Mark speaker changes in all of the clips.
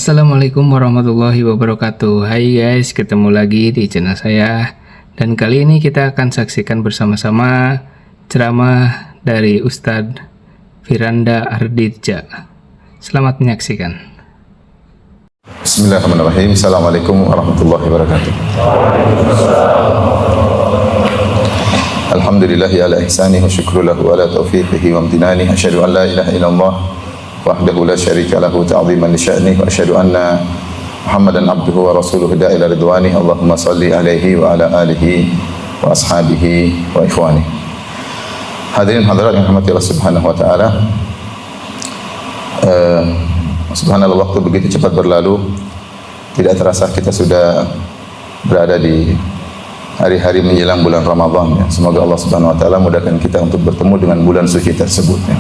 Speaker 1: Assalamualaikum warahmatullahi wabarakatuh. Hai guys, ketemu lagi di channel saya. Dan kali ini kita akan saksikan bersama-sama ceramah dari Ustadz Firanda Arditja. Selamat menyaksikan.
Speaker 2: Bismillahirrahmanirrahim. Assalamualaikum warahmatullahi wabarakatuh. Alhamdulillahi ala ihsanihi wa syukru lahu ala taufiqihi wa amtinanihi. Asyhadu an la ilaha illallah wahdahu la syarika lahu ta'ziman li sya'nihi wa asyhadu anna Muhammadan abduhu wa rasuluhu da'a ila ridwanihi. Allahumma shalli alaihi wa ala alihi wa ashabihi wa ikhwanihi. Hadirin hadirat yang dirahmati Allah Subhanahu wa taala. Subhanallah, waktu begitu cepat berlalu. Tidak terasa kita sudah berada di hari-hari menjelang bulan Ramadan ya. Semoga Allah Subhanahu wa taala mudahkan kita untuk bertemu dengan bulan suci tersebut ya.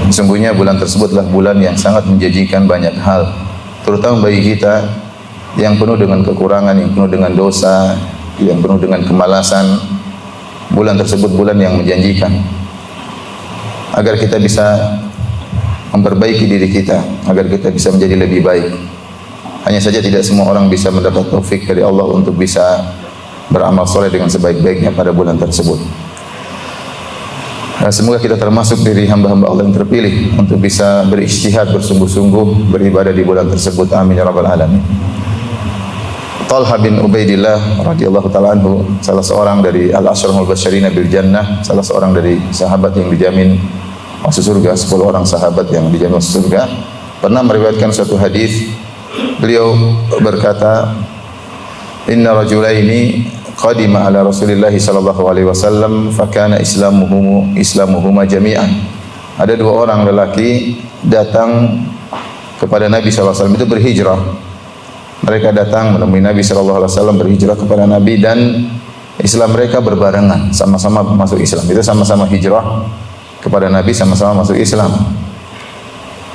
Speaker 2: Sesungguhnya bulan tersebutlah bulan yang sangat menjanjikan banyak hal, terutama bagi kita yang penuh dengan kekurangan, yang penuh dengan dosa, yang penuh dengan kemalasan. Bulan tersebut bulan yang menjanjikan agar kita bisa memperbaiki diri kita, agar kita bisa menjadi lebih baik. Hanya saja tidak semua orang bisa mendapat taufik dari Allah untuk bisa beramal soleh dengan sebaik-baiknya pada bulan tersebut. Semoga kita termasuk dari hamba-hamba Allah yang terpilih untuk bisa berijtihad, bersungguh-sungguh beribadah di bulan tersebut. Amin ya rabbal alamin. Talha bin Ubaidillah radhiyallahu taala anhu, salah seorang dari al-asyrul basyirina bil jannah, salah seorang dari sahabat yang dijamin masuk surga, 10 orang sahabat yang dijamin masuk surga, pernah meriwayatkan suatu hadis. Beliau berkata, "Inna rajulaini qadima ala Rasulillah sallallahu alaihi wasallam fakana islamuhuma jami'an." Ada 2 orang lelaki datang kepada Nabi sallallahu alaihi wasallam, itu berhijrah. Mereka datang menemui Nabi sallallahu alaihi wasallam, berhijrah kepada Nabi, dan Islam mereka berbarengan, sama-sama masuk Islam. Itu sama-sama hijrah kepada Nabi, sama-sama masuk Islam.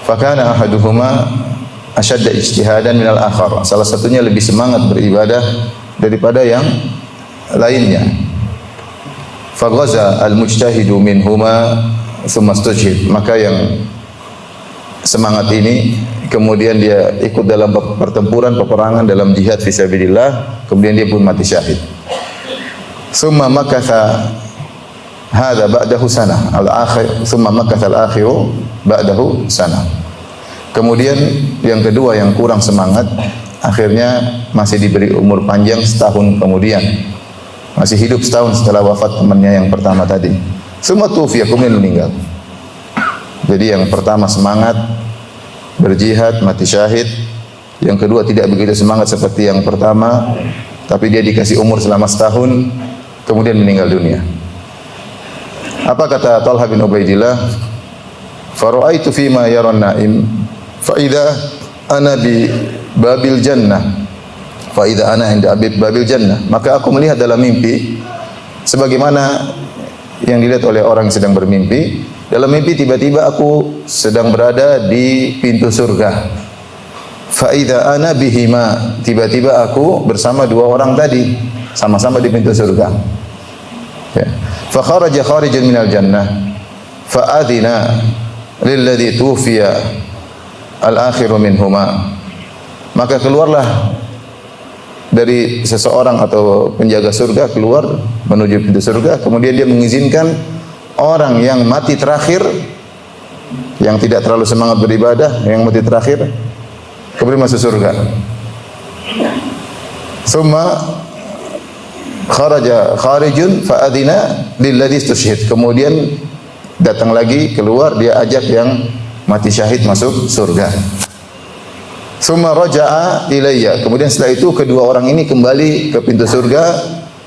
Speaker 2: Fakana ahaduhuma asyadda ijtihadan minal akhar. Salah satunya lebih semangat beribadah daripada yang lainnya. Faghaza al-mujtahidu minhuma thumma istujhid. Maka yang semangat ini kemudian dia ikut dalam pertempuran, peperangan dalam jihad fisabilillah, kemudian dia pun mati syahid. Thumma makatha hadza ba'dahu sanah al-akhir, thumma makatha al-akhiru ba'dahu sanah. Kemudian yang kedua yang kurang semangat akhirnya masih diberi umur panjang setahun kemudian. Masih hidup setahun setelah wafat temannya yang pertama tadi. Semua tufiya, kemudian meninggal. Jadi yang pertama semangat berjihad, mati syahid. Yang kedua tidak begitu semangat seperti yang pertama, tapi dia dikasih umur selama setahun, kemudian meninggal dunia. Apa kata Talha bin Ubaidillah? Fara'aitu fima yaran na'im fa idza ana bi babil jannah. Faida ana inda babil jannah. Maka aku melihat dalam mimpi sebagaimana yang dilihat oleh orang yang sedang bermimpi. Dalam mimpi tiba-tiba aku sedang berada di pintu surga. Faida ana bihima, tiba-tiba aku bersama 2 orang tadi, sama-sama di pintu surga. Ya. Fa kharaja kharijan minal jannah fa adina lilladzi tufiya al-akhiru minhuma. Maka keluarlah dari seseorang atau penjaga surga, keluar menuju pintu surga, kemudian dia mengizinkan orang yang mati terakhir, yang tidak terlalu semangat beribadah, yang mati terakhir, kemudian masuk surga. Summa kharaja kharijun fa adina lilladzi istushhid. Kemudian datang lagi, keluar, dia ajak yang mati syahid masuk surga. Summa raja'a ilayya. Kemudian setelah itu kedua orang ini kembali ke pintu surga.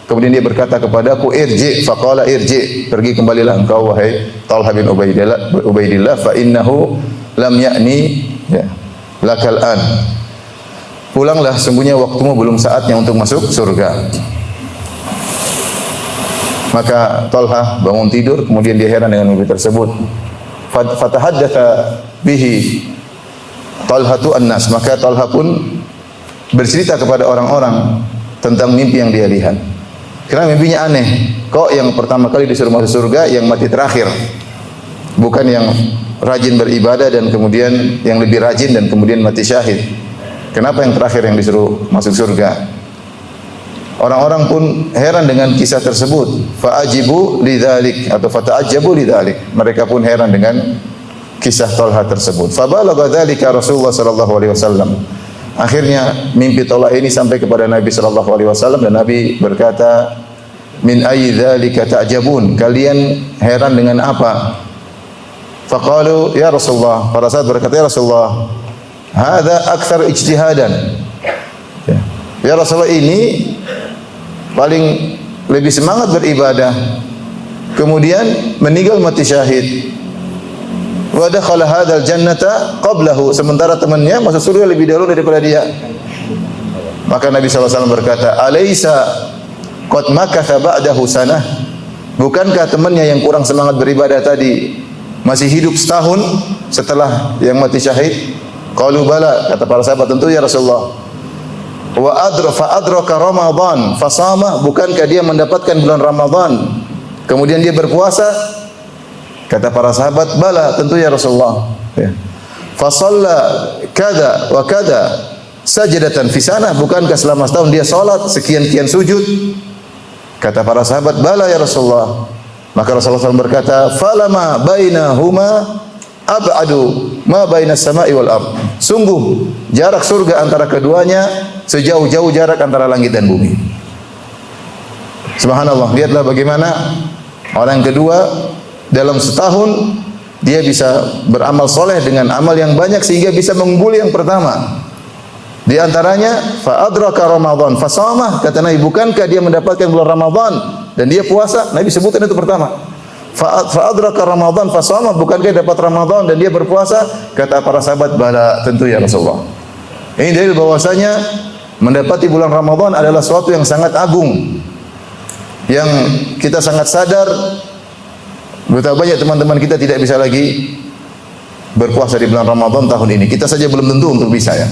Speaker 2: Kemudian dia berkata kepadaku, irji. Faqala irji, pergi kembalilah engkau wahai Talha bin Ubaidillah, fa innahu lam ya'ni ya lakal an. Pulanglah, sungguhnya waktumu belum saatnya untuk masuk surga. Maka Talha bangun tidur, kemudian dia heran dengan mimpi tersebut. Fatahaddatsa bihi Talhatu an-nas, maka Talha pun bercerita kepada orang-orang tentang mimpi yang dia lihat. Karena mimpinya aneh. Kok yang pertama kali disuruh masuk surga yang mati terakhir, bukan yang rajin beribadah dan kemudian yang lebih rajin dan kemudian mati syahid. Kenapa yang terakhir yang disuruh masuk surga? Orang-orang pun heran dengan kisah tersebut. Fa'ajibu lidzalik atau fata'ajabu lidzalik. Mereka pun heran dengan kisah Talha tersebut. Fabalagha dzalika Rasulullah sallallahu alaihi wasallam. Akhirnya mimpi Talha ini sampai kepada Nabi sallallahu alaihi wasallam dan Nabi berkata, "Min ayyi dzalika ta'jabun?" Kalian heran dengan apa? Faqalu ya Rasulullah. Para sahabat berkata, "Ya Rasulullah, hadza aktsar ijtihadan." Ya Rasulullah, ini paling lebih semangat beribadah, kemudian meninggal mati syahid. Wa dakhala hadzal jannata qablahu, sementara temannya masuk surga lebih dahulu daripada dia. Maka Nabi SAW berkata, "Alaysa qad makatha ba'dahu sanah?" Bukankah temannya yang kurang semangat beribadah tadi masih hidup setahun setelah yang mati syahid? Qalu bala, kata para sahabat, tentu ya Rasulullah. Wa adraka Ramadan fasama, bukankah dia mendapatkan bulan Ramadan kemudian dia berpuasa? Kata para sahabat, bala, tentu ya Rasulullah. Ya. Fasalla kada wa kada sajadatan fi sanah, bukankah selama setahun dia salat sekian-kian sujud? Kata para sahabat, bala ya Rasulullah. Maka Rasulullah SAW berkata, falama bainahuma ab'adu ma bainas sama'i wal ard. Sungguh jarak surga antara keduanya sejauh-jauh jarak antara langit dan bumi. Subhanallah, lihatlah bagaimana orang kedua dalam setahun dia bisa beramal soleh dengan amal yang banyak sehingga bisa mengungguli yang pertama. Di antaranya fa adraka Ramadan fasama, kata Nabi, bukankah dia mendapatkan bulan Ramadan dan dia puasa? Nabi sebutkan itu pertama. Fa adraka Ramadan fasama, bukankah dapat Ramadan dan dia berpuasa? Kata para sahabat, bala, tentu ya Rasulullah. Ini dalil bahwasanya mendapati bulan Ramadan adalah sesuatu yang sangat agung, yang kita sangat sadar. Betapa banyak teman-teman kita tidak bisa lagi berpuasa di bulan Ramadan tahun ini. Kita saja belum tentu untuk bisa, ya.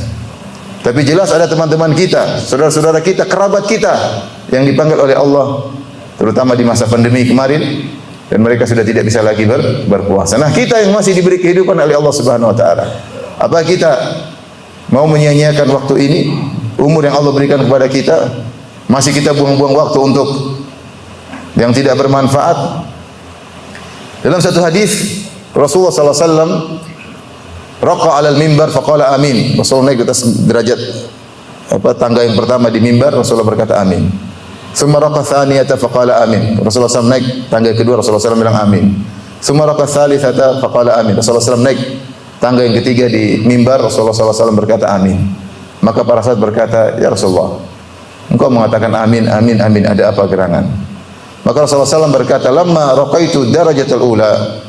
Speaker 2: Tapi jelas ada teman-teman kita, saudara-saudara kita, kerabat kita yang dipanggil oleh Allah, terutama di masa pandemi kemarin, dan mereka sudah tidak bisa lagi berpuasa. Nah, kita yang masih diberi kehidupan oleh Allah Subhanahu wa taala, apa kita mau menyia-nyiakan waktu ini, umur yang Allah berikan kepada kita, masih kita buang-buang waktu untuk yang tidak bermanfaat? Dalam satu hadis Rasulullah sallallahu alaihi wasallam raqa 'alal mimbar faqala amin. Rasulullah naik di atas derajat tangga yang pertama di mimbar, Rasulullah berkata amin. Tsumma raqa tsaniyata faqala amin. Rasulullah SAW naik tangga kedua, Rasulullah SAW bilang amin. Tsumma raqa tsalitsata faqala amin. Rasulullah SAW naik tangga yang ketiga di mimbar, Rasulullah SAW berkata amin. Maka para sahabat berkata, ya Rasulullah, engkau mengatakan amin, amin, amin, ada apa gerangan? Maka Rasulullah SAW berkata, lamma raqaitu darajatul ula,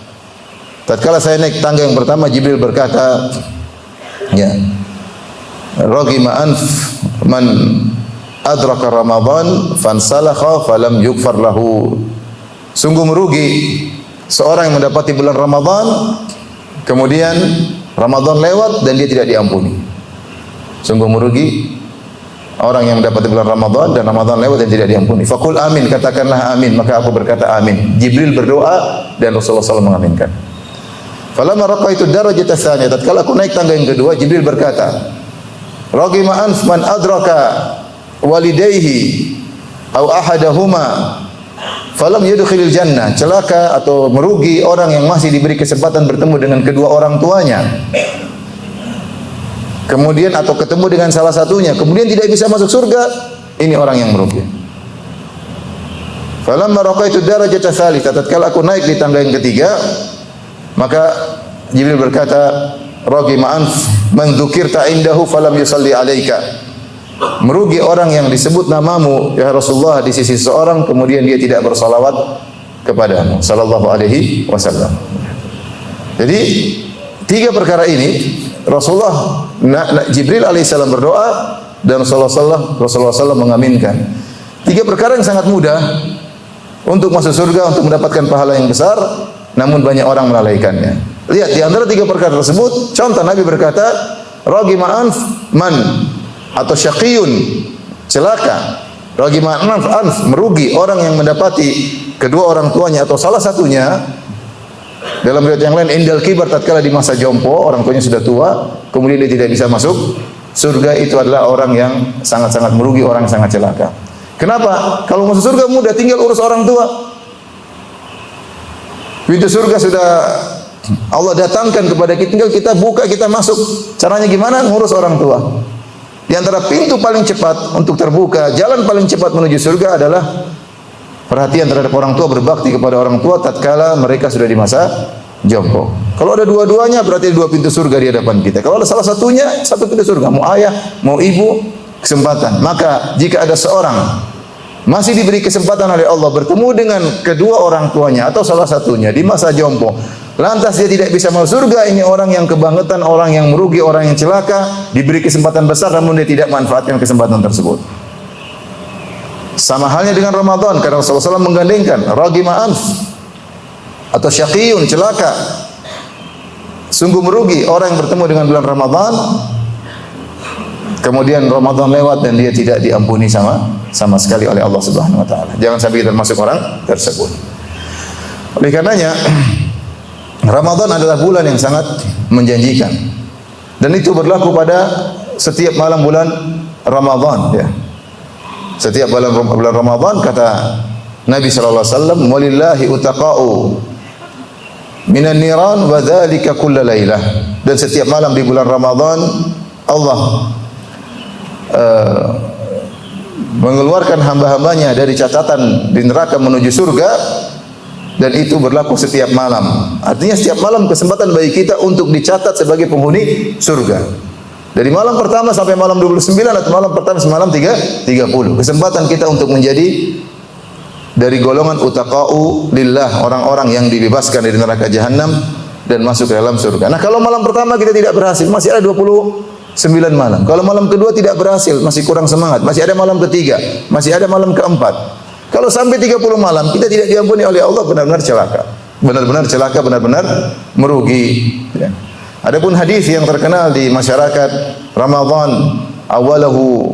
Speaker 2: tatkala saya naik tangga yang pertama, Jibril berkata, ya, ragima anf man adraka Ramadan fansalakha falam yughfar lahu. Sungguh merugi seorang yang mendapati bulan Ramadan, kemudian Ramadan lewat dan dia tidak diampuni. Sungguh merugi orang yang mendapati bulan Ramadan dan Ramadan lewat dan tidak diampuni. Faqul amin, katakanlah amin. Maka aku berkata amin. Jibril berdoa dan Rasulullah SAW mengaminkan. Falamma raqaitu darajata tsaniyah, tatkala aku naik tangga yang kedua, Jibril berkata, ragima anf man adraka walidayhi aw ahadahuma falam yadkhulil jannah. Celaka atau merugi orang yang masih diberi kesempatan bertemu dengan kedua orang tuanya, kemudian atau ketemu dengan salah satunya, kemudian tidak bisa masuk surga. Ini orang yang merugi. Falamma raqaitu darajata tsalitsah, tatkala aku naik di tangga yang ketiga, maka Jibril berkata, ragima anf man dzukirta indahu falam yusalli alaika. Merugi orang yang disebut namamu ya Rasulullah di sisi seseorang, kemudian dia tidak bersalawat kepadamu sallallahu alaihi wasallam. Jadi tiga perkara ini Rasulullah, Jibril alaihissalam berdoa dan Rasulullah SAW mengaminkan. Tiga perkara yang sangat mudah untuk masuk surga, untuk mendapatkan pahala yang besar, namun banyak orang melalaikannya. Lihat di antara tiga perkara tersebut, contoh Nabi berkata, ragima anf man, atau syaqiyun, celaka. Ragima anf, merugi orang yang mendapati kedua orang tuanya atau salah satunya Dalam riwayat yang lain, indal kibar, tatkala di masa jompo, orang tuanya sudah tua, kemudian dia tidak bisa masuk surga, itu adalah orang yang sangat-sangat merugi, orang yang sangat celaka. Kenapa? Kalau masuk surga mudah, tinggal urus orang tua. Pintu surga sudah Allah datangkan kepada kita, tinggal kita buka, kita masuk. Caranya gimana? Ngurus orang tua. Di antara pintu paling cepat untuk terbuka, jalan paling cepat menuju surga adalah perhatian terhadap orang tua, berbakti kepada orang tua tatkala mereka sudah di masa jompo. Kalau ada dua-duanya berarti ada dua pintu surga di hadapan kita. Kalau ada salah satunya, satu pintu surga. Mau ayah, mau ibu, kesempatan. Maka jika ada seorang masih diberi kesempatan oleh Allah bertemu dengan kedua orang tuanya atau salah satunya di masa jompo, lantas dia tidak bisa masuk surga, ini orang yang kebangetan, orang yang merugi, orang yang celaka, diberi kesempatan besar namun dia tidak manfaatkan kesempatan tersebut. Sama halnya dengan Ramadan, karena Rasulullah SAW menggandengkan ragima anf atau syaqiyun, celaka, sungguh merugi orang yang bertemu dengan bulan Ramadan, kemudian Ramadan lewat dan dia tidak diampuni sama sekali oleh Allah Subhanahu wa taala. Jangan sampai kita termasuk orang tersebut. Oleh karenanya Ramadan adalah bulan yang sangat menjanjikan, dan itu berlaku pada setiap malam bulan Ramadan, ya. Setiap bulan Ramadan, kata Nabi sallallahu alaihi wasallam, walillahi utaqa'u minan niran wa dzalika kulla lailah. Dan setiap malam di bulan Ramadan Allah mengeluarkan hamba-hambanya dari catatan di neraka menuju surga, dan itu berlaku setiap malam. Artinya setiap malam kesempatan bagi kita untuk dicatat sebagai penghuni surga. Dari malam pertama sampai malam 29 atau malam pertama sampai malam 30. Kesempatan kita untuk menjadi dari golongan utaqa'u lillah, orang-orang yang dibebaskan dari neraka jahanam dan masuk ke dalam surga. Nah, kalau malam pertama kita tidak berhasil, masih ada 29 malam. Kalau malam kedua tidak berhasil, masih kurang semangat, masih ada malam ketiga, masih ada malam keempat. Kalau sampai 30 malam kita tidak diampuni oleh Allah, benar-benar celaka. Benar-benar celaka, benar-benar merugi, ya. Adapun hadis yang terkenal di masyarakat, Ramadan awalahu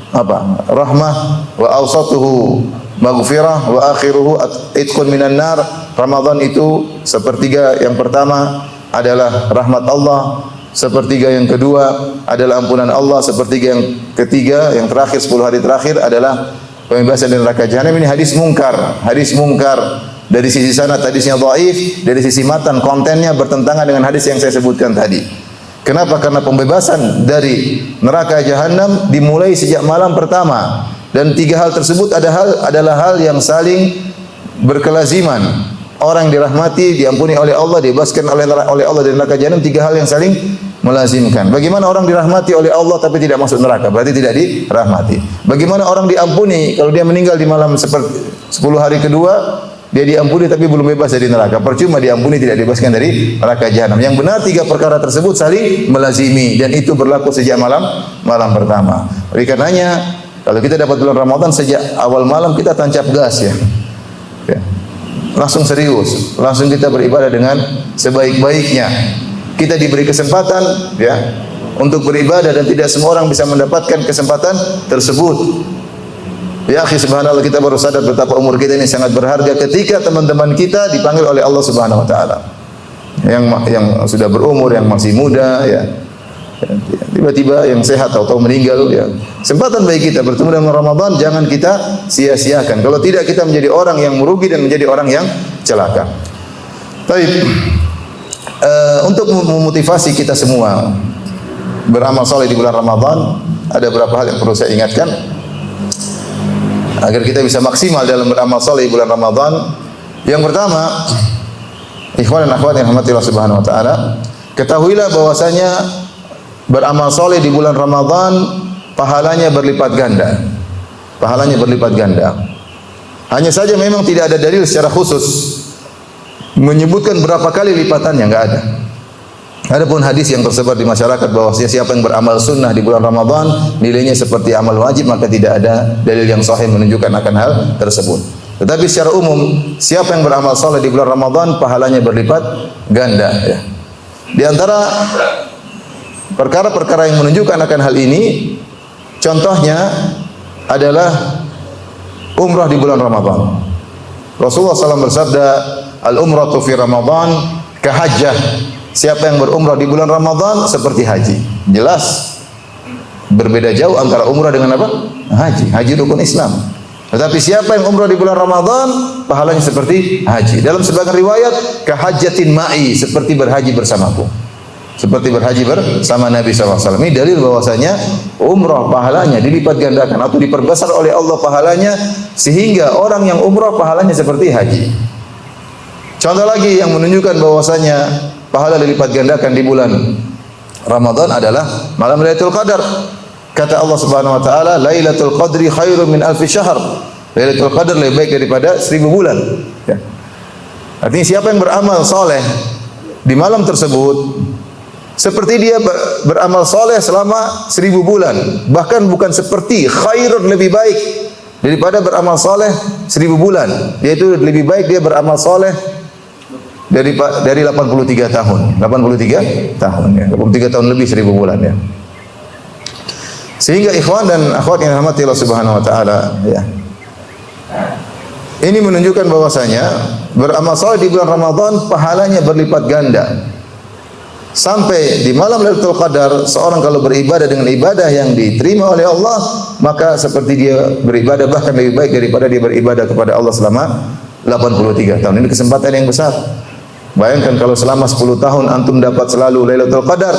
Speaker 2: apa? Rahmah wa awsatuhu maghfirah wa akhiruhu itqun minan nar. Ramadan itu sepertiga yang pertama adalah rahmat Allah, sepertiga yang kedua adalah ampunan Allah, sepertiga yang ketiga, yang terakhir 10 hari terakhir adalah pembebasan dari neraka jahanam. Ini hadis mungkar, hadis mungkar. Dari sisi sanad hadisnya dhaif, dari sisi matan kontennya bertentangan dengan hadis yang saya sebutkan tadi. Kenapa? Karena pembebasan dari neraka jahanam dimulai sejak malam pertama, dan tiga hal tersebut adalah hal yang saling berkelaziman. Orang yang dirahmati, diampuni oleh Allah, dibebaskan oleh Allah dari neraka jahanam, tiga hal yang saling melazimkan. Bagaimana orang dirahmati oleh Allah tapi tidak masuk neraka? Berarti tidak dirahmati. Bagaimana orang diampuni kalau dia meninggal di malam seperti 10 hari kedua, dia diampuni tapi belum bebas dari neraka. Percuma diampuni tidak dibebaskan dari neraka jahanam. Yang benar tiga perkara tersebut saling melazimi, dan itu berlaku sejak malam pertama. Oleh karenanya kalau kita dapat bulan Ramadan sejak awal malam kita tancap gas, ya. Langsung serius, langsung kita beribadah dengan sebaik-baiknya. Kita diberi kesempatan, ya, untuk beribadah, dan tidak semua orang bisa mendapatkan kesempatan tersebut. Ya akhi, subhanallah, kita baru sadar betapa umur kita ini sangat berharga ketika teman-teman kita dipanggil oleh Allah Subhanahu wa taala. Yang sudah berumur, yang masih muda, ya. Tiba-tiba yang sehat atau meninggal, ya. Kesempatan bagi kita bertemu dengan Ramadan jangan kita sia-siakan. Kalau tidak kita menjadi orang yang merugi dan menjadi orang yang celaka. Baik. Untuk memotivasi kita semua beramal saleh di bulan Ramadan, ada beberapa hal yang perlu saya ingatkan agar kita bisa maksimal dalam beramal saleh di bulan Ramadan. Yang pertama, ikhwan dan akhwat yang dirahmati Allah Subhanahu wa taala, ketahuilah bahwasanya beramal saleh di bulan Ramadan pahalanya berlipat ganda. Pahalanya berlipat ganda. Hanya saja memang tidak ada dalil secara khusus menyebutkan berapa kali lipatannya, enggak ada. Adapun hadis yang tersebar di masyarakat bahwa siapa yang beramal sunnah di bulan Ramadan nilainya seperti amal wajib, maka tidak ada dalil yang sahih menunjukkan akan hal tersebut. Tetapi secara umum, siapa yang beramal saleh di bulan Ramadan pahalanya berlipat ganda, ya. Di antara perkara-perkara yang menunjukkan akan hal ini, contohnya adalah umrah di bulan Ramadan. Rasulullah SAW bersabda, al-umratu fi Ramadan kahajjah. Siapa yang berumrah di bulan Ramadan seperti haji. Jelas berbeda jauh antara umrah dengan apa? Haji. Haji rukun Islam. Tetapi siapa yang umrah di bulan Ramadan, pahalanya seperti haji. Dalam sebagian riwayat, kahajjatin ma'i, seperti berhaji bersamaku. Seperti berhaji bersama Nabi SAW. Ini dalil bahwasanya umrah pahalanya dilipat gandakan atau diperbesar oleh Allah pahalanya, sehingga orang yang umrah pahalanya seperti haji. Contoh lagi yang menunjukkan bahwasanya pahala dilipat gandakan di bulan Ramadan adalah malam Lailatul Qadar. Kata Allah Subhanahu wa taala, Lailatul Qadri khairun min alfi syahr. Lailatul Qadar lebih baik daripada 1000 bulan. Ya. Artinya siapa yang beramal soleh di malam tersebut, seperti dia beramal soleh selama 1000 bulan. Bahkan bukan seperti, khairun, lebih baik daripada beramal soleh 1000 bulan. Yaitu lebih baik dia beramal soleh dari 83 tahun. 83 tahun ya. 83 tahun lebih 1000 bulan ya. Sehingga ikhwan dan akhwat yang dirahmati Allah Subhanahu wa taala ya. Ini menunjukkan bahwasanya beramal saleh di bulan Ramadan pahalanya berlipat ganda. Sampai di malam Lailatul Qadar, seorang kalau beribadah dengan ibadah yang diterima oleh Allah, maka seperti dia beribadah bahkan lebih baik daripada dia beribadah kepada Allah selama 83 tahun. Ini kesempatan yang besar. Bayangkan kalau selama 10 tahun antum dapat selalu Lailatul Qadar,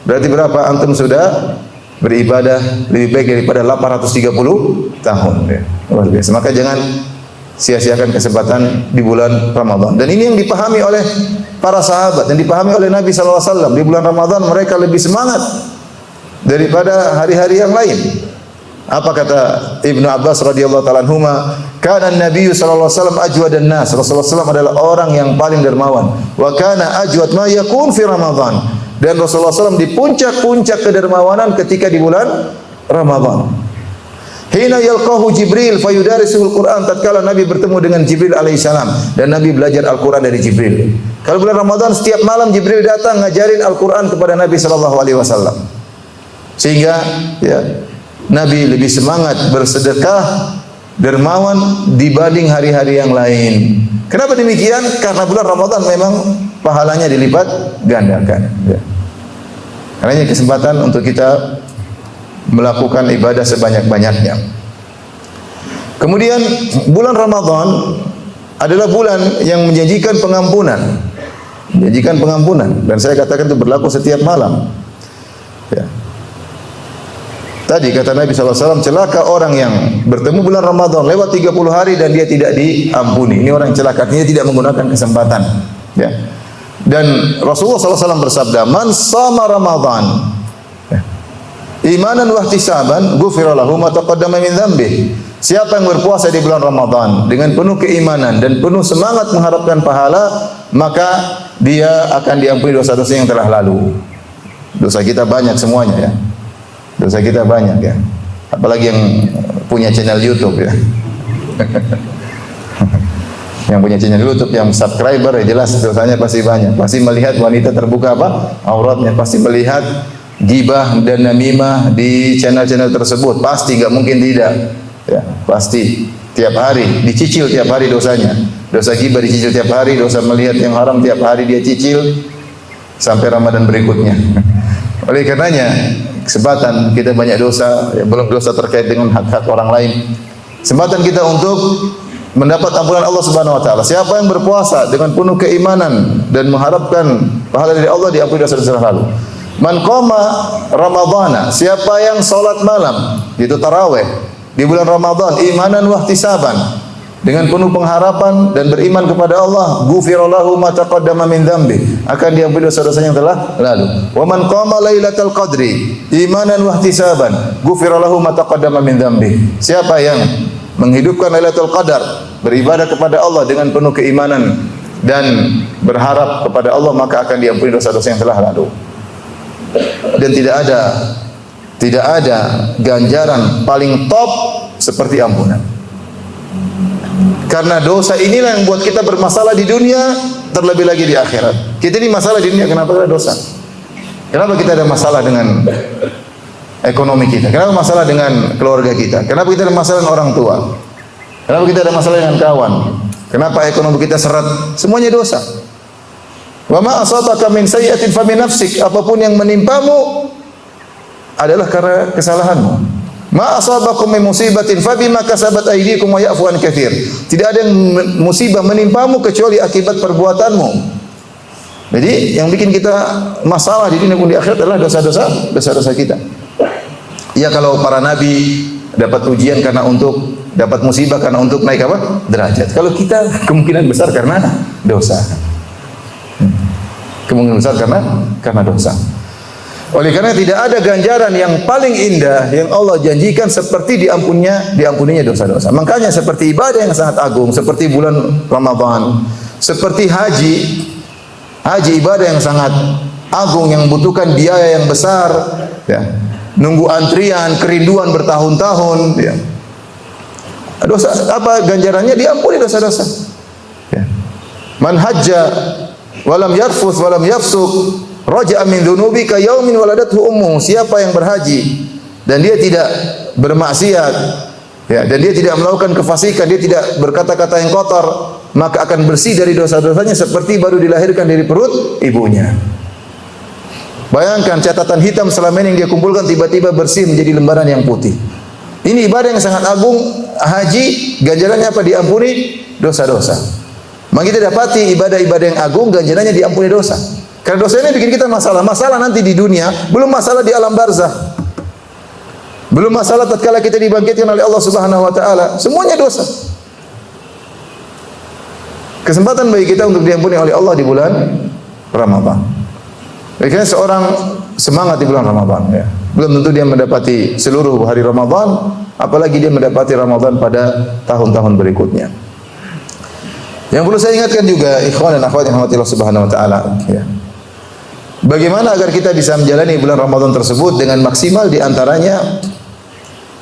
Speaker 2: berarti berapa antum sudah beribadah lebih baik daripada 830 tahun ya. Luar biasa. Maka jangan sia-siakan kesempatan di bulan Ramadan. Dan ini yang dipahami oleh para sahabat dan dipahami oleh Nabi SAW. Di bulan Ramadan mereka lebih semangat daripada hari-hari yang lain. Apa kata Ibnu Abbas radhiyallahu taala anhuma, kana Nabi sallallahu alaihi wasallam ajwadan nas. Rasulullah SAW adalah orang yang paling dermawan. Wa kana ajwad ma yakun fi Ramadan. Dan Rasulullah SAW di puncak-puncak kedermawanan ketika di bulan Ramadan. Hina yalqahu Jibril fayudarisuhul Quran, tatkala Nabi bertemu dengan Jibril alaihissalam dan Nabi belajar Al-Quran dari Jibril. Kalau bulan Ramadan setiap malam Jibril datang ngajarin Al-Quran kepada Nabi sallallahu alaihi wasallam. Sehingga ya, Nabi lebih semangat bersedekah, dermawan dibanding hari-hari yang lain. Kenapa demikian? Karena bulan Ramadan memang pahalanya dilipat gandakan. Ya. Karena ini kesempatan untuk kita melakukan ibadah sebanyak-banyaknya. Kemudian bulan Ramadan adalah bulan yang menjanjikan pengampunan. Menjanjikan pengampunan. Dan saya katakan itu berlaku setiap malam. Ya. Tadi kata Nabi SAW, celaka orang yang bertemu bulan Ramadan lewat 30 hari dan dia tidak diampuni. Ini orang yang celaka, artinya tidak menggunakan kesempatan. Ya. Dan Rasulullah SAW bersabda, man sama Ramadan imanan wa ihtisaban ghufira lahu ma taqaddama min dzambih. Siapa yang berpuasa di bulan Ramadan dengan penuh keimanan dan penuh semangat mengharapkan pahala, maka dia akan diampuni dosa-dosa yang telah lalu. Dosa kita banyak semuanya ya. Dosa kita banyak ya. Apalagi yang punya channel YouTube ya. Yang punya channel YouTube, yang subscriber ya jelas dosanya pasti banyak. Pasti melihat wanita terbuka apa? Auratnya, pasti melihat gibah dan namimah di channel-channel tersebut. Pasti, enggak mungkin tidak. Ya, pasti tiap hari dicicil tiap hari dosanya. Dosa gibah dicicil tiap hari, dosa melihat yang haram tiap hari dia cicil sampai Ramadan berikutnya. Oleh karenanya, kesempatan kita banyak dosa, ya, belum dosa terkait dengan hak-hak orang lain. Kesempatan kita untuk mendapat ampunan Allah Subhanahu wa taala. Siapa yang berpuasa dengan penuh keimanan dan mengharapkan pahala dari Allah, diampuni dosa-dosa lalu. Man qama Ramadhana, siapa yang salat malam, itu tarawih di bulan Ramadan, imanan wa ihtisaban, dengan penuh pengharapan dan beriman kepada Allah, ghufira lahu ma taqaddama min dzambi, akan diampuni dosa-dosanya yang telah lalu. Wa man qama lailatal qadri imanan wa ihtisaban, ghufira lahu ma taqaddama min dzambi. Siapa yang menghidupkan Lailatul Qadar, beribadah kepada Allah dengan penuh keimanan dan berharap kepada Allah, maka akan diampuni dosa-dosa yang telah lalu. Dan tidak ada ganjaran paling top seperti ampunan. Karena dosa inilah yang buat kita bermasalah di dunia, terlebih lagi di akhirat. Kita ini masalah di dunia, kenapa ada dosa? Kenapa kita ada masalah dengan ekonomi kita? Kenapa masalah dengan keluarga kita? Kenapa kita ada masalah dengan orang tua? Kenapa kita ada masalah dengan kawan? Kenapa ekonomi kita seret? Semuanya dosa. Wa ma asabaka min sayyi'atin fa min nafsik. Apapun yang menimpamu adalah karena kesalahanmu. Ma asabakum min musibatin fa bima kasabat aydikum wa ya'fu an katsir. Tidak ada yang musibah menimpamu kecuali akibat perbuatanmu. Jadi yang bikin kita masalah di dunia pun di akhirat adalah dosa-dosa kita. Ya kalau para nabi dapat ujian karena untuk dapat musibah karena untuk naik apa? Derajat. Kalau kita kemungkinan besar karena dosa. Kemungkinan besar karena dosa. Oleh karena tidak ada ganjaran yang paling indah yang Allah janjikan seperti diampuninya dosa-dosa. Makanya seperti ibadah yang sangat agung, seperti bulan Ramadan, seperti haji ibadah yang sangat agung yang membutuhkan biaya yang besar, ya. Nunggu antrian, kerinduan bertahun-tahun, ya. Dosa apa ganjarannya? Diampuni dosa-dosa. Ya. Man hajja walam yarfuth walam yafsuk raja'a min dzunubi ka yaumin waladathu ummu. Siapa yang berhaji dan dia tidak bermaksiat, ya, dan dia tidak melakukan kefasikan, dia tidak berkata-kata yang kotor, maka akan bersih dari dosa-dosanya seperti baru dilahirkan dari perut ibunya. Bayangkan catatan hitam selama ini yang dia kumpulkan tiba-tiba bersih menjadi lembaran yang putih. Ini ibadah yang sangat agung. Haji ganjarannya apa? Diampuni dosa-dosa. Maka kita dapati ibadah-ibadah yang agung ganjarannya diampuni dosa. Karena dosa ini bikin kita masalah nanti di dunia, belum masalah di alam barzah. Belum masalah tatkala kita dibangkitkan oleh Allah Subhanahu wa taala. Semuanya dosa. Kesempatan bagi kita untuk diampuni oleh Allah di bulan Ramadan. Karena seorang semangat di bulan Ramadan, ya. Belum tentu dia mendapati seluruh hari Ramadan, apalagi dia mendapati Ramadan pada tahun-tahun berikutnya. Yang perlu saya ingatkan juga, ikhwan dan akhwat yang dirahmati Allah Subhanahu wa taala, ya. Bagaimana agar kita bisa menjalani bulan Ramadan tersebut dengan maksimal, di antaranya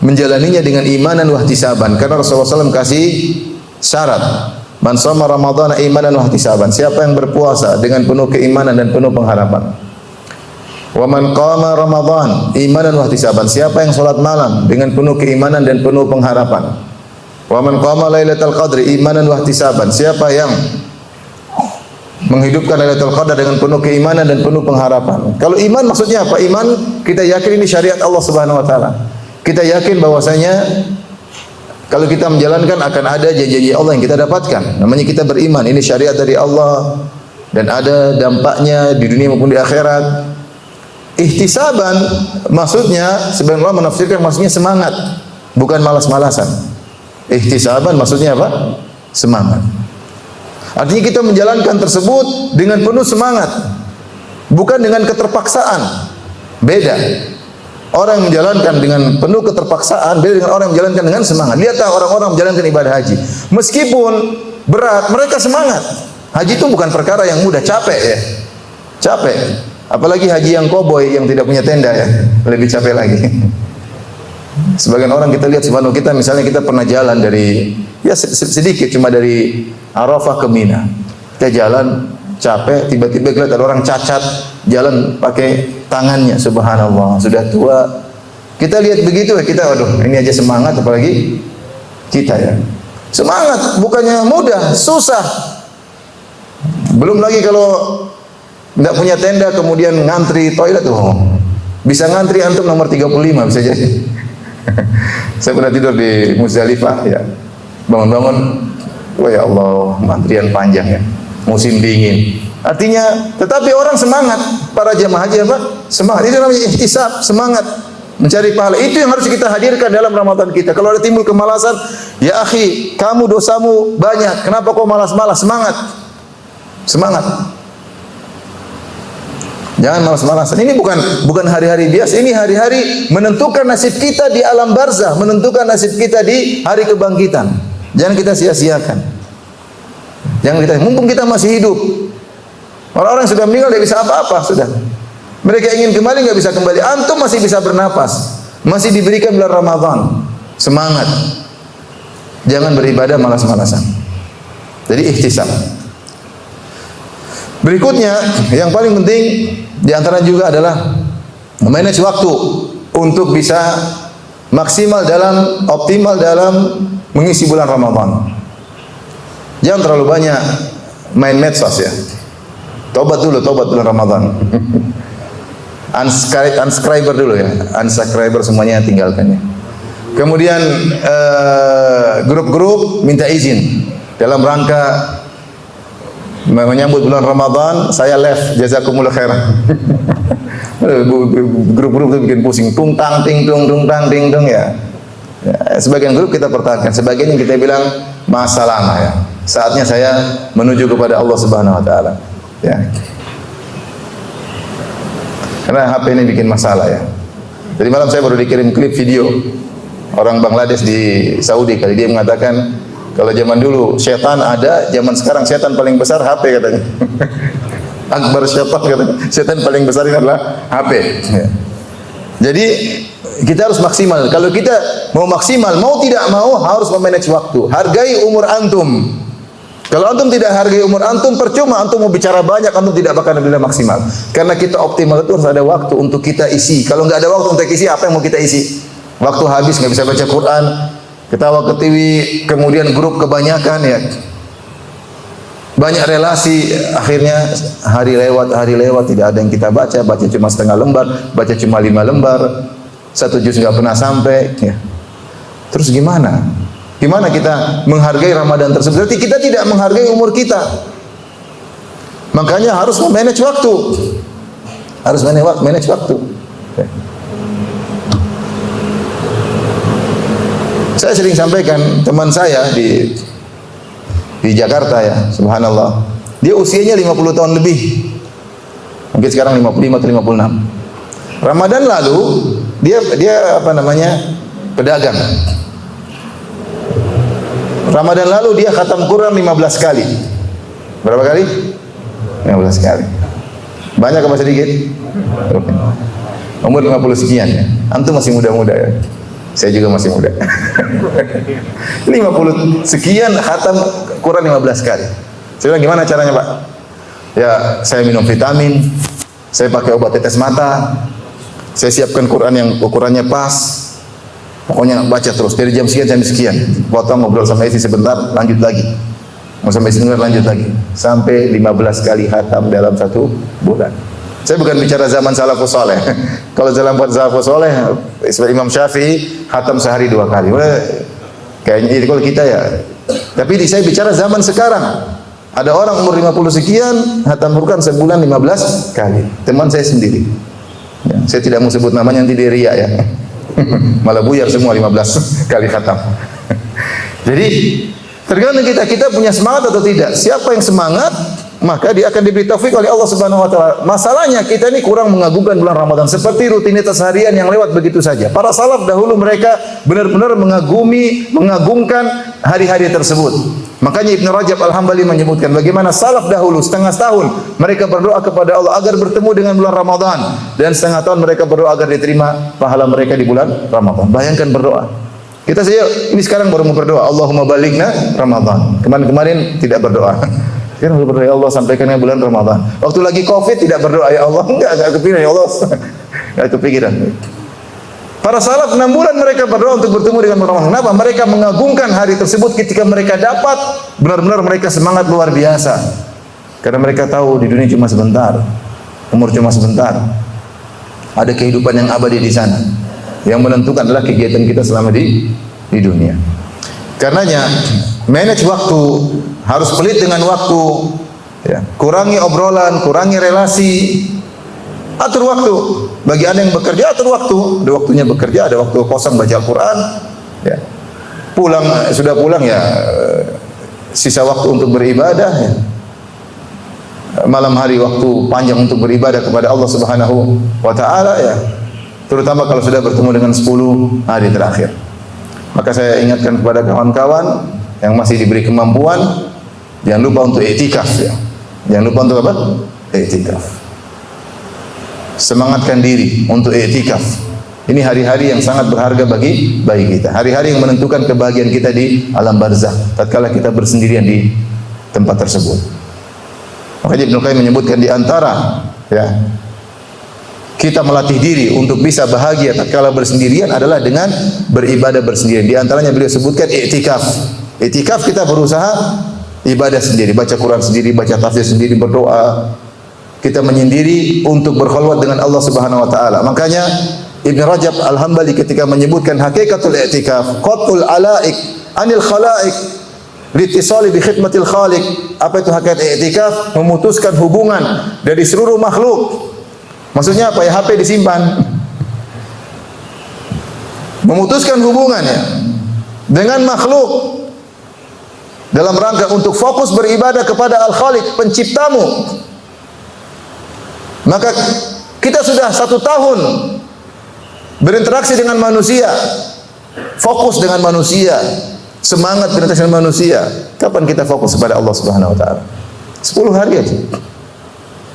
Speaker 2: menjalaninya dengan imanan wa ihtisaban. Karena Rasulullah SAW kasih syarat, man shoma ramadhana imanan wa ihtisaban. Siapa yang berpuasa dengan penuh keimanan dan penuh pengharapan. Wa man qama ramadhan imanan wa ihtisaban. Siapa yang salat malam dengan penuh keimanan dan penuh pengharapan. Wa man qama lailatul qadri imanan wa ihtisaban. Siapa yang menghidupkan Lailatul Qadar dengan penuh keimanan dan penuh pengharapan. Kalau iman maksudnya apa? Iman kita yakin ini syariat Allah Subhanahu wa taala. Kita yakin bahwasanya kalau kita menjalankan akan ada janji-janji Allah yang kita dapatkan. Namanya kita beriman, ini syariat dari Allah dan ada dampaknya di dunia maupun di akhirat. Ihtisaban maksudnya sebagian ulama menafsirkan maksudnya semangat, bukan malas-malasan. Ihtisaban maksudnya apa? Semangat. Artinya kita menjalankan tersebut dengan penuh semangat, bukan dengan keterpaksaan. Beda. Orang yang menjalankan dengan penuh keterpaksaan beda dengan orang yang menjalankan dengan semangat. Lihatlah orang-orang menjalankan ibadah haji. Meskipun berat, mereka semangat. Haji itu bukan perkara yang mudah, capek ya. Capek. Apalagi haji yang koboi yang tidak punya tenda ya, lebih capek lagi. Sebagian orang kita lihat subhanallah, kita misalnya kita pernah jalan dari ya sedikit cuma dari Arafah ke Mina. Kita jalan capek, tiba-tiba lihat ada orang cacat jalan pakai tangannya, subhanallah, sudah tua. Kita lihat begitu ya, kita waduh, ini aja semangat apalagi kita ya. Semangat bukannya mudah, susah. Belum lagi kalau tidak punya tenda kemudian ngantri toilet tuh. Bisa ngantri antum nomor 35 bisa jadi. Saya pernah tidur di Muzdalifah ya. Bangun-bangun, wah ya Allah, antrian panjang ya. Musim dingin. Artinya, tetapi orang semangat, para jemaah haji apa? Semangat. Itu namanya ihtisab, semangat mencari pahala. Itu yang harus kita hadirkan dalam Ramadan kita. Kalau ada timbul kemalasan, ya akhi, kamu dosamu banyak. Kenapa kau malas-malas? Semangat. Semangat. Jangan malas-malasan. Ini bukan hari-hari biasa. Ini hari-hari menentukan nasib kita di alam barzah, menentukan nasib kita di hari kebangkitan. Jangan kita sia-siakan. Jangan kita, mumpung kita masih hidup. Orang-orang sudah meninggal tidak bisa apa-apa sudah. Mereka ingin kembali nggak bisa kembali. Antum masih bisa bernapas, masih diberikan bulan Ramadan. Semangat. Jangan beribadah malas-malasan. Jadi ihtisab. Berikutnya yang paling penting di antara juga adalah memanage waktu untuk bisa maksimal dalam optimal dalam mengisi bulan Ramadan. Jangan terlalu banyak main medsos ya. Tobat dulu bulan Ramadan. Unsubscriber dulu ya, unsubscriber semuanya tinggalkannya. Kemudian grup-grup minta izin dalam rangka menyambut bulan Ramadan, saya left, jazakumullah khairan. Grup-grup itu bikin pusing, tung tang ting tung ya. Sebagian grup kita pertahankan, sebagian yang kita bilang masa lama ya. Saatnya saya menuju kepada Allah Subhanahu wa taala. Ya. Karena HP ini bikin masalah ya. Jadi malam saya baru dikirim klip video orang Bangladesh di Saudi, kali dia mengatakan kalau zaman dulu setan ada, zaman sekarang setan paling besar HP katanya. Akbar setan katanya. Setan paling besar ini adalah HP. Ya. Jadi kita harus maksimal. Kalau kita mau maksimal, mau tidak mau harus memanage waktu. Hargai umur antum. Kalau antum tidak hargai umur antum, percuma antum mau bicara banyak, antum tidak bakal bisa maksimal. Karena kita optimal itu harus ada waktu untuk kita isi. Kalau nggak ada waktu untuk isi, apa yang mau kita isi? Waktu habis nggak bisa baca Quran, ketawa ke TV, kemudian grup kebanyakan ya. Banyak relasi, akhirnya hari lewat tidak ada yang kita baca cuma setengah lembar, baca cuma 5 lembar, 1 juz nggak pernah sampai. Ya. Terus gimana? Gimana kita menghargai Ramadan tersebut? Berarti kita tidak menghargai umur kita. Makanya harus manage waktu. Harus manage waktu. Ya. Saya sering sampaikan teman saya di Jakarta ya, subhanallah. Dia usianya 50 tahun lebih. Mungkin sekarang 55 atau 56. Ramadan lalu dia apa namanya? Pedagang. Ramadan lalu dia khatam Quran 15 kali. Berapa kali? 15 kali. Banyak apa sedikit? Umur 50 sekian ya. Antum masih muda-muda ya. Saya juga masih muda. 50 sekian khatam Quran 15 kali. Saya bilang gimana caranya, Pak? Ya, saya minum vitamin, saya pakai obat tetes mata, saya siapkan Quran yang ukurannya pas. Pokoknya baca terus dari jam sekian sampai sekian. Potong ngobrol sama istri sebentar, lanjut lagi. Mau sampai sebentar lanjut lagi. Sampai 15 kali khatam dalam 1 bulan. Saya bukan bicara zaman salafus saleh. Kalau zaman salafus saleh, Imam Syafi'i khatam sehari 2 kali. Kayaknya kalau kita ya. Tapi saya bicara zaman sekarang. Ada orang umur 50 sekian, khatam Quran sebulan 15 kali. Teman saya sendiri. Ya, saya tidak mau sebut namanya, nanti dia riya ya. Malah buyar semua 15 kali khatam. Jadi tergantung kita punya semangat atau tidak. Siapa yang semangat, maka dia akan diberi taufik oleh Allah Subhanahu wa taala. Masalahnya kita ini kurang mengagungkan bulan Ramadan, seperti rutinitas harian yang lewat begitu saja. Para salaf dahulu mereka benar-benar mengagungkan hari-hari tersebut. Makanya Ibnu Rajab Al-Hambali menyebutkan bagaimana salaf dahulu setengah tahun mereka berdoa kepada Allah agar bertemu dengan bulan Ramadan, dan setengah tahun mereka berdoa agar diterima pahala mereka di bulan Ramadan. Bayangkan berdoa. Kita saja ini sekarang baru mau berdoa, Allahumma balighna Ramadan. Kemarin tidak berdoa. Sekarang berdoa, ya Allah sampaikannya bulan Ramadan. Waktu lagi Covid tidak berdoa, ya Allah, enggak kepikiran, ya Allah. Enggak kepikiran. Para salaf 6 bulan mereka berdoa untuk bertemu dengan bulan Ramadan. Kenapa? Mereka mengagungkan hari tersebut. Ketika mereka dapat, benar-benar mereka semangat luar biasa. Karena mereka tahu di dunia cuma sebentar. Umur cuma sebentar. Ada kehidupan yang abadi di sana. Yang menentukan adalah kegiatan kita selama di dunia. Karenanya manage waktu, harus pelit dengan waktu, ya. Kurangi obrolan, kurangi relasi, atur waktu. Bagi Anda yang bekerja, atur waktu. Ada waktunya bekerja, ada waktu kosong baca Quran, ya. Sudah pulang ya, sisa waktu untuk beribadah, ya. Malam hari waktu panjang untuk beribadah kepada Allah Subhanahu wa taala, ya. Terutama kalau sudah bertemu dengan 10 hari terakhir. Maka saya ingatkan kepada kawan-kawan yang masih diberi kemampuan, jangan lupa untuk i'tikaf ya. Jangan lupa untuk apa? I'tikaf. Semangatkan diri untuk i'tikaf. Ini hari-hari yang sangat berharga bagi kita. Hari-hari yang menentukan kebahagiaan kita di alam barzakh tatkala kita bersendirian di tempat tersebut. Makanya Ibnu Qayyim menyebutkan di antara ya kita melatih diri untuk bisa bahagia tatkala bersendirian adalah dengan beribadah bersendirian. Di antaranya beliau sebutkan i'tikaf. I'tikaf kita berusaha ibadah sendiri, baca Quran sendiri, baca tafsir sendiri, berdoa, kita menyendiri untuk berkhulwat dengan Allah Subhanahu wa taala. Makanya Ibn Rajab Al-Hambali ketika menyebutkan hakikatul i'tikaf, qatul alaik anil khalaik litisali bi khidmatil khaliq. Apa itu hakikat i'tikaf? Memutuskan hubungan dari seluruh makhluk. Maksudnya apa ya? HP disimpan. Memutuskan hubungannya dengan makhluk dalam rangka untuk fokus beribadah kepada Al-Khaliq, penciptamu. Maka kita sudah 1 tahun berinteraksi dengan manusia, fokus dengan manusia, semangat berinteraksi dengan manusia. Kapan kita fokus kepada Allah Subhanahu wa taala? 10 hari aja.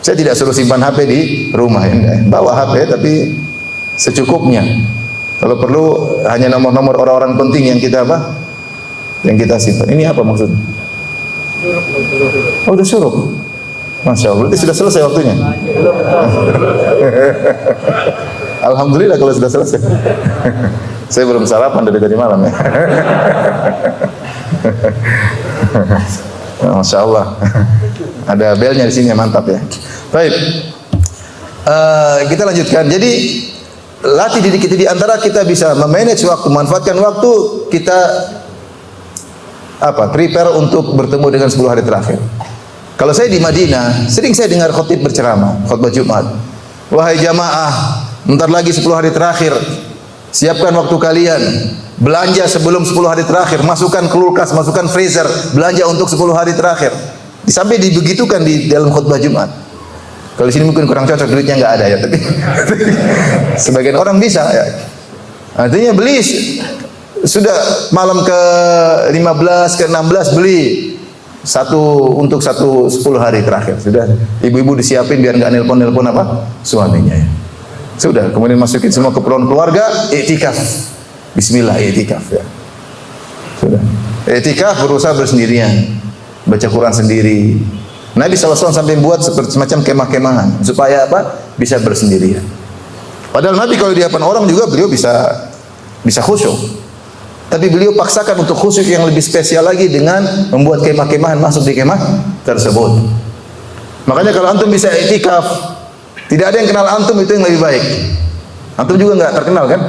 Speaker 2: Saya tidak suruh simpan HP di rumah ya. Bawa HP tapi secukupnya. Kalau perlu hanya nomor-nomor orang-orang penting yang kita apa? Yang kita simpan. Ini apa maksudnya? Oh, udah suruh. Masya Allah, berarti sudah selesai waktunya. Alhamdulillah kalau sudah selesai. Saya belum sarapan dari tadi malam ya. Masya Allah. Ada belnya di sini, mantap ya. Baik, kita lanjutkan. Jadi latih diri kita, di antara kita bisa memanage waktu, manfaatkan waktu, kita prepare untuk bertemu dengan 10 hari terakhir. Kalau saya di Madinah, sering saya dengar khatib berceramah, khutbah Jumat. Wahai jamaah, bentar lagi 10 hari terakhir. Siapkan waktu kalian. Belanja sebelum 10 hari terakhir, masukkan kulkas, masukkan freezer, belanja untuk 10 hari terakhir. Sampai dibegitukan di dalam khutbah Jumat. Kalau di sini mungkin kurang cocok, duitnya nggak ada ya, tapi sebagian orang bisa ya. Artinya beli sudah malam ke 15 ke 16 beli untuk 10 hari terakhir. Sudah ibu-ibu disiapin biar nggak nelpon apa suaminya ya. Sudah, kemudian masukin semua keperluan keluarga, i'tikaf. Bismillah, i'tikaf ya. Sudah. I'tikaf berusaha bersendirian, baca Quran sendiri. Nabi SAW sampai buat seperti semacam kemah-kemahan supaya apa? Bisa bersendirian. Padahal Nabi kalau di hadapan orang juga beliau bisa khusyuk. Tapi beliau paksakan untuk khusyuk yang lebih spesial lagi dengan membuat kemah-kemahan masuk di kemah tersebut. Makanya kalau antum bisa i'tikaf, tidak ada yang kenal antum, itu yang lebih baik. Antum juga nggak terkenal kan?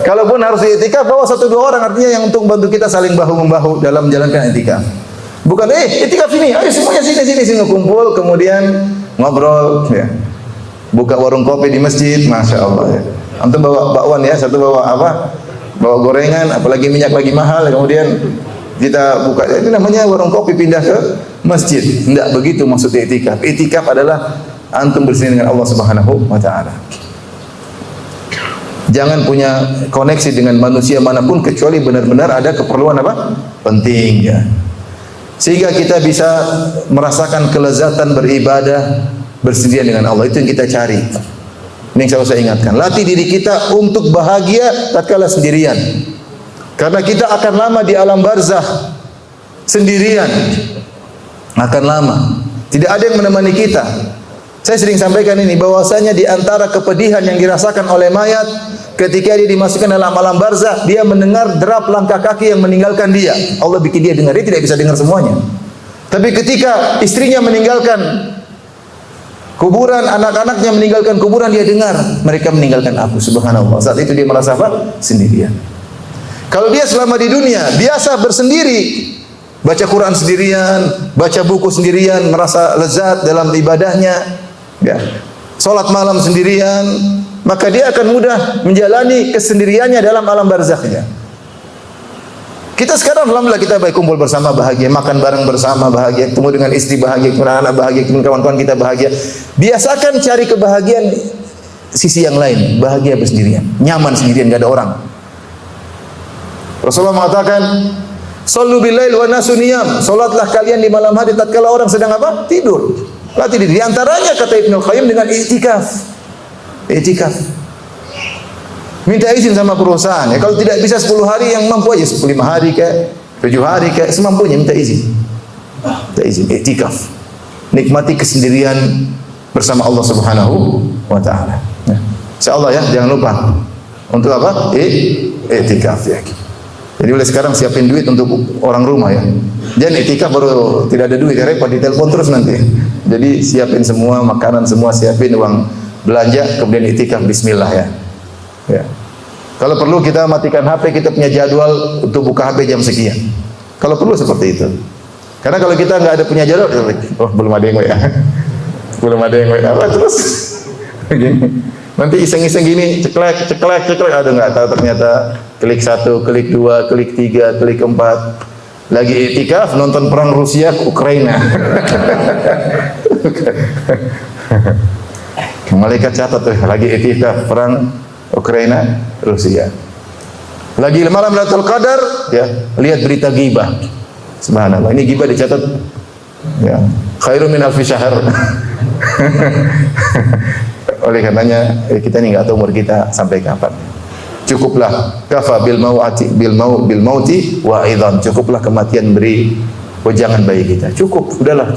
Speaker 2: Kalaupun harus i'tikaf, bawa 1-2 orang, artinya yang untuk bantu kita saling bahu-membahu dalam menjalankan i'tikaf. Bukan i'tikaf sini, ayo semuanya sini kumpul, kemudian ngobrol ya. Buka warung kopi di masjid, Masya Allah ya. Antum bawa bakwan ya, satu bawa bawa gorengan, apalagi minyak lagi mahal, kemudian kita buka, itu namanya warung kopi pindah ke masjid. Tidak begitu maksud i'tikaf. I'tikaf adalah antum bersama dengan Allah Subhanahu wa taala. Jangan punya koneksi dengan manusia manapun kecuali benar-benar ada keperluan apa? Penting ya. Sehingga kita bisa merasakan kelezatan beribadah bersendirian dengan Allah. Itu yang kita cari. Ini yang selalu saya ingatkan. Latih diri kita untuk bahagia tatkala sendirian. Karena kita akan lama di alam barzakh sendirian. Akan lama. Tidak ada yang menemani kita. Saya sering sampaikan ini, bahwasanya di antara kepedihan yang dirasakan oleh mayat ketika dia dimasukkan dalam alam barzakh, dia mendengar derap langkah kaki yang meninggalkan dia. Allah bikin dia dengar, dia tidak bisa dengar semuanya. Tapi ketika istrinya meninggalkan kuburan, anak-anaknya meninggalkan kuburan, dia dengar mereka meninggalkan aku. Subhanallah. Saat itu dia merasa apa? Sendirian. Kalau dia selama di dunia biasa bersendiri, baca Quran sendirian, baca buku sendirian, merasa lezat dalam ibadahnya, ya, salat malam sendirian, maka dia akan mudah menjalani kesendiriannya dalam alam barzakhnya. Kita sekarang alhamdulillah kita baik, kumpul bersama bahagia, makan bareng bersama bahagia, ketemu dengan istri bahagia, ketemu anak bahagia, ketemu kawan-kawan kita bahagia. Biasakan cari kebahagiaan sisi yang lain, bahagia bersendirian, nyaman sendirian, enggak ada orang. Rasulullah mengatakan, "Shallu billail wa nasu niyam." Salatlah kalian di malam hari tatkala orang sedang apa? Tidur. Latih diri. Di antaranya kata Ibnu Qayyim dengan i'tikaf. I'tikaf. Minta izin sama perusahaan ya. Kalau tidak bisa 10 hari, yang mampu aja 5 hari kayak 7 hari kayak semampunya, minta izin. Minta izin, i'tikaf. Nikmati kesendirian bersama Allah Subhanahu wa taala. Ya. Insyaallah ya, jangan lupa untuk apa? I'tikaf ya. Jadi mulai sekarang siapin duit untuk orang rumah ya. Jangan itikaf baru tidak ada duit, repot ditelepon terus nanti. Jadi siapin semua makanan, semua siapin uang belanja, kemudian itikaf bismillah ya. Ya. Kalau perlu kita matikan HP, kita punya jadwal untuk buka HP jam sekian. Kalau perlu seperti itu. Karena kalau kita nggak ada punya jadwal, oh belum ada yang ya. Belum ada yang apa terus. Gini. Nanti iseng-iseng gini, ceklek, aduh nggak tahu ternyata klik 1, klik 2, klik 3, klik 4. Lagi itikaf nonton perang Rusia ke Ukraina. Malaikat catat tuh, lagi itikaf perang Ukraina Rusia. Lagi malam Lailatul Qadar, ya, lihat berita ghibah. Subhanallah, ini ghibah dicatat ya, khairum min alfi syahr. Oleh karenanya kita ini nggak tahu umur kita sampai kapan. Cukuplah kafa bil mauti wa aidan. Cukuplah kematian beri wejangan bagi kita. Cukup, udahlah.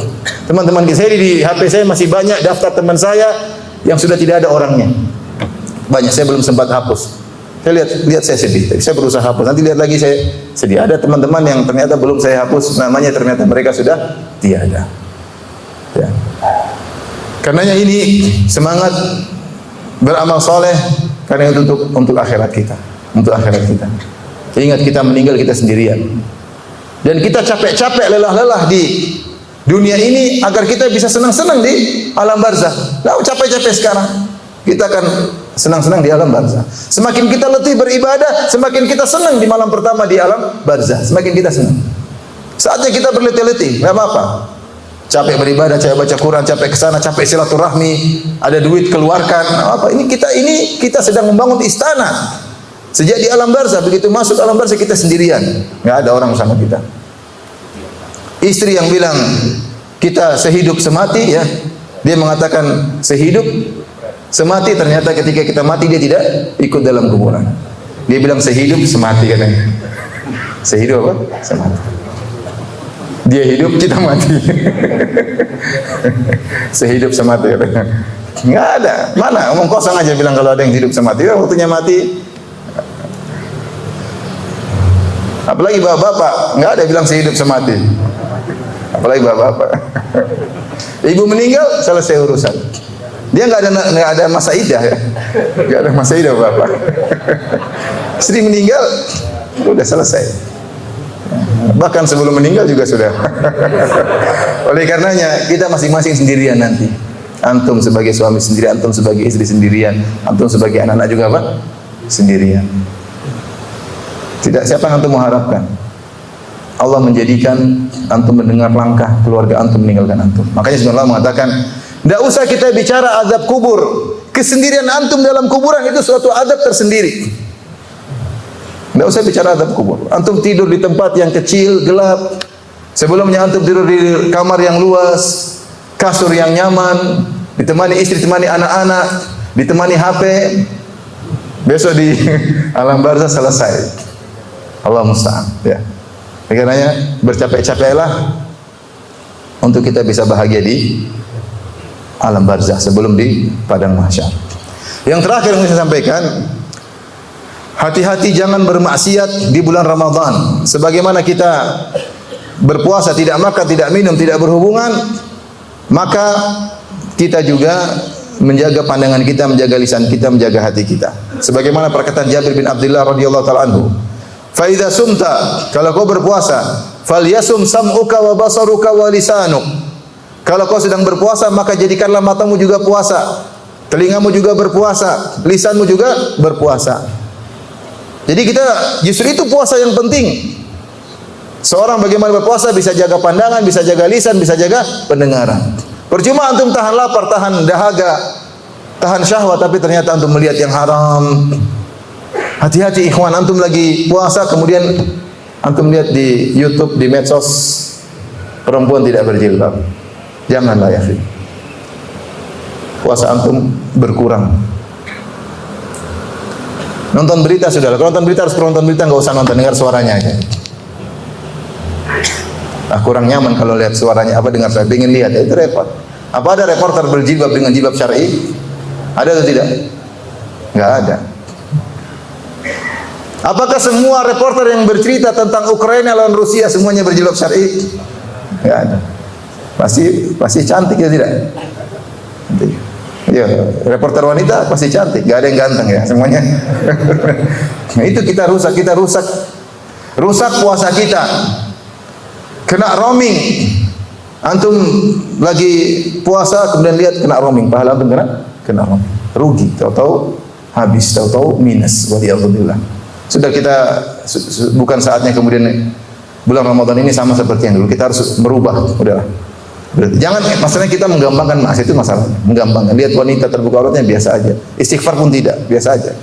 Speaker 2: Teman-teman saya di HP saya masih banyak daftar teman saya yang sudah tidak ada orangnya. Banyak, saya belum sempat hapus. Saya lihat saya sedih. Saya berusaha hapus. Nanti lihat lagi saya sedih. Ada teman-teman yang ternyata belum saya hapus namanya, ternyata mereka sudah tiada. Ya. Karenanya ini semangat beramal soleh karena untuk akhirat kita, untuk akhirat kita. Ingat kita meninggal kita sendirian. Dan kita capek-capek lelah-lelah di dunia ini agar kita bisa senang-senang di alam barzakh. Nah, capek-capek sekarang. Kita akan senang-senang di alam barzakh. Semakin kita letih beribadah, semakin kita senang di malam pertama di alam barzakh. Semakin kita senang. Saatnya kita berletih-letih, enggak apa-apa. Capek beribadah, capek baca Quran, capek kesana, capek silaturahmi, ada duit keluarkan. Apa ini kita sedang membangun istana. Sejak di alam barzakh, begitu masuk alam barzakh kita sendirian, nggak ada orang bersama kita. Istri yang bilang kita sehidup semati, ya, dia mengatakan sehidup semati, ternyata ketika kita mati dia tidak ikut dalam kuburan. Dia bilang sehidup semati katanya. Sehidup apa? Semati. Dia hidup, kita mati. Sehidup semati katanya. Nggak ada. Mana? Omong kosong aja bilang kalau ada yang hidup semati. Ya, waktunya mati. Apalagi bapak-bapak, nggak ada bilang sehidup semati. Apalagi bapak-bapak. Ibu meninggal, selesai urusan. Dia nggak ada masa idah ya. Nggak ada masa idah bapak. Istri meninggal, udah selesai. Bahkan sebelum meninggal juga sudah. Oleh karenanya kita masing-masing sendirian nanti. Antum sebagai suami sendirian, antum sebagai istri sendirian, antum sebagai anak-anak juga apa? Sendirian. Tidak, siapa yang antum mengharapkan? Allah menjadikan antum mendengar langkah keluarga antum meninggalkan antum. Makanya sebenarnya Allah mengatakan, tidak usah kita bicara azab kubur. Kesendirian antum dalam kuburan itu suatu azab tersendiri. Tidak usah bicara azab kubur. Antum tidur di tempat yang kecil, gelap. Sebelumnya antum tidur di kamar yang luas, kasur yang nyaman, ditemani istri, ditemani anak-anak, ditemani HP. Besok di alam barzakh selesai. Allah musta'an. Ya. Karena bercapek-capeklah untuk kita bisa bahagia di alam barzakh sebelum di padang mahsyar. Yang terakhir yang saya sampaikan, hati-hati jangan bermaksiat di bulan Ramadan. Sebagaimana kita berpuasa, tidak makan, tidak minum, tidak berhubungan, maka kita juga menjaga pandangan kita, menjaga lisan kita, menjaga hati kita. Sebagaimana perkataan Jabir bin Abdullah radhiyallahu taala anhu, "Fa idza sumta," kalau kau berpuasa, "falyasum sam'uka wa basaruka wa lisanuk." Kalau kau sedang berpuasa, maka jadikanlah matamu juga puasa, telingamu juga berpuasa, lisanmu juga berpuasa. Jadi kita justru itu puasa yang penting. Seorang bagaimana berpuasa bisa jaga pandangan, bisa jaga lisan, bisa jaga pendengaran. Percuma antum tahan lapar, tahan dahaga, tahan syahwat, tapi ternyata antum melihat yang haram. Hati-hati ikhwan, antum lagi puasa kemudian antum lihat di YouTube, di medsos perempuan tidak berjilbab. Janganlah ya. Puasa antum berkurang. Nonton berita sudah. Kalau nonton berita harus nonton berita, nggak usah nonton, dengar suaranya aja. Kurang nyaman kalau lihat suaranya, apa dengar saya ingin lihat, itu repot. Apa ada reporter berjilbab dengan jilbab syar'i? Ada atau tidak? Nggak ada. Apakah semua reporter yang bercerita tentang Ukraina lawan Rusia semuanya berjilbab syar'i? Enggak ada. Pasti cantik ya tidak? Cantik. Ya, reporter wanita pasti cantik, enggak ada yang ganteng ya, semuanya. Nah, itu kita rusak puasa kita. Kena roaming. Antum lagi puasa kemudian lihat kena roaming, pahala antum kena roaming. Rugi, tahu-tahu habis, tahu-tahu minus. Waliyadzubillah. Sudah kita bukan saatnya kemudian bulan Ramadan ini sama seperti yang dulu. Kita harus berubah. Udahlah. Jangan masalahnya kita menggampangkan maksiat itu masalahnya. Menggampangkan. Lihat wanita terbuka auratnya biasa aja. Istighfar pun tidak, biasa aja.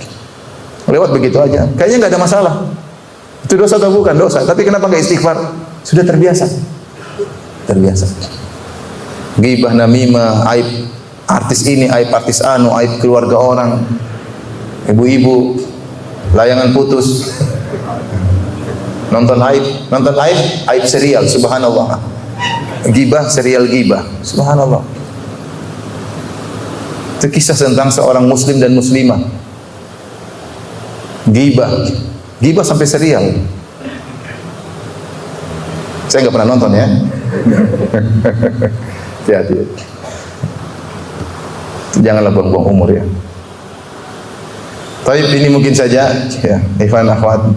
Speaker 2: Lewat begitu aja. Kayaknya nggak ada masalah. Itu dosa atau bukan? Dosa. Tapi kenapa nggak istighfar? Sudah terbiasa. Terbiasa. Ghibah, namimah, aib artis ini, aib artis anu, aib keluarga orang. Ibu-ibu layangan putus, nonton aib serial, subhanallah. Gibah, serial gibah, subhanallah. Itu kisah tentang seorang muslim dan muslimah. Gibah sampai serial. Saya nggak pernah nonton ya. Hati-hati. Janganlah buang-buang umur ya. Taib, ini mungkin saja ya, ikhwan akhwat.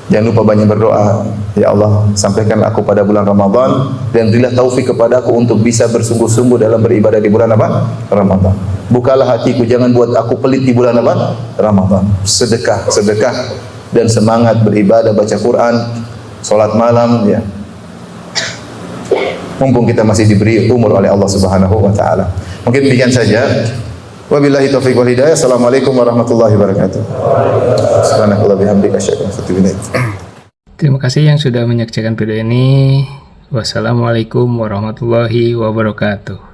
Speaker 2: Jangan lupa banyak berdoa. Ya Allah, sampaikanlah aku pada bulan Ramadan dan berilah taufik kepada aku untuk bisa bersungguh-sungguh dalam beribadah di bulan apa? Ramadan. Bukalah hatiku, jangan buat aku pelit di bulan apa? Ramadan. Sedekah dan semangat beribadah, baca Quran, salat malam ya. Mumpung kita masih diberi umur oleh Allah Subhanahu wa taala. Mungkin demikian saja. Wabillahi taufiq wal hidayah. Assalamualaikum warahmatullahi wabarakatuh. Subhanallahi bihamdihi asyhadu an la ilaha illa anta.
Speaker 1: Terima kasih yang sudah menyaksikan video ini. Wassalamualaikum warahmatullahi wabarakatuh.